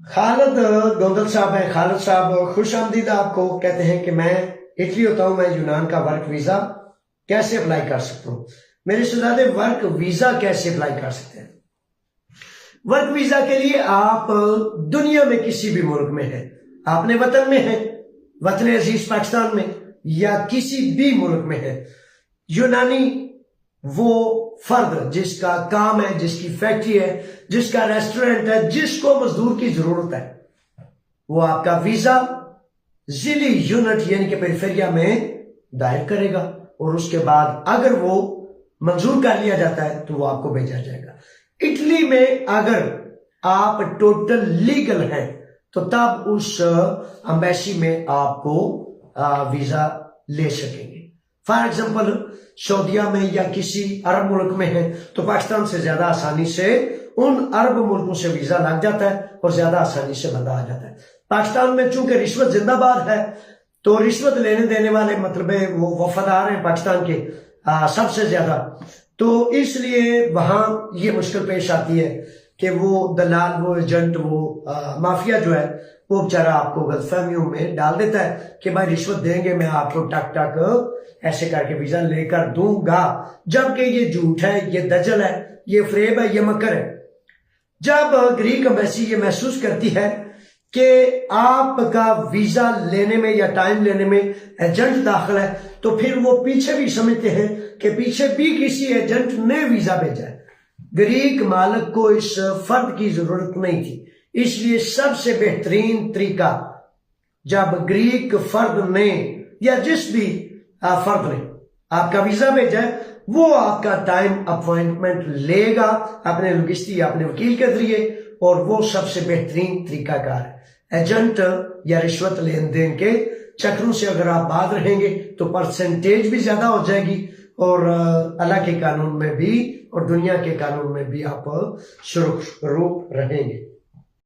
खालिद गोंदल साहब है। खालिद साहब खुश आमदीद। आपको कहते हैं कि मैं इटली होता हूं, मैं यूनान का वर्क वीजा कैसे अप्लाई कर सकता हूं। मेरे शहजादे, वर्क वीजा कैसे अप्लाई कर सकते हैं? वर्क वीजा के लिए आप दुनिया में किसी भी मुल्क में हैं, आपने वतन में है, वतन अजीज पाकिस्तान में, या किसी भी मुल्क में है, यूनानी वो फर्द जिसका काम है, जिसकी फैक्ट्री है, जिसका रेस्टोरेंट है, जिसको मजदूर की जरूरत है, वो आपका वीजा जिली यूनिट यानी कि पेरिफेरिया में दायर करेगा और उसके बाद अगर वो मंजूर कर लिया जाता है तो वो आपको भेजा जाएगा। इटली में अगर आप टोटल लीगल हैं तो तब उस एम्बेसी में आपको वीजा ले सकेंगे। फॉर एग्जाम्पल सऊदीया में या किसी अरब मुल्क में है तो पाकिस्तान से ज्यादा आसानी से उन अरब मुल्कों से वीजा लग जाता है और ज्यादा आसानी से बंदा आ जाता है। पाकिस्तान में चूंकि रिश्वत जिंदाबाद है तो रिश्वत लेने देने वाले मतलब वो वफादार हैं पाकिस्तान के सबसे ज्यादा, तो इसलिए वहां ये मुश्किल पेश आती है कि वो दलाल, वो एजेंट, वो माफिया जो है वो बेचारा आपको गलतफहमियों में डाल देता है कि भाई रिश्वत देंगे, मैं आपको टक टक ऐसे करके वीजा लेकर दूंगा, जबकि ये झूठ है, ये दजल है, ये फ्रेब है, ये मकर है। जब ग्रीक एम्बेसी ये महसूस करती है कि आपका वीजा लेने में या टाइम लेने में एजेंट दाखिल है तो फिर वो पीछे भी समझते हैं कि पीछे भी किसी एजेंट ने वीजा भेजा है। ग्रीक मालिक को इस फर्द की जरूरत नहीं थी, इसलिए सबसे बेहतरीन तरीका, जब ग्रीक फर्द ने या जिस भी फर्द ने आपका वीजा भेजा है वो आपका टाइम अपॉइंटमेंट लेगा अपने लुगिस्ती या अपने वकील के जरिए, और वो सबसे बेहतरीन तरीकाकार है। एजेंट या रिश्वत लेन देन के चक्रों से अगर आप बात रहेंगे तो परसेंटेज भी ज्यादा हो जाएगी और अल्लाह के कानून में भी और दुनिया के कानून में भी आप सुरक्षित रहेंगे।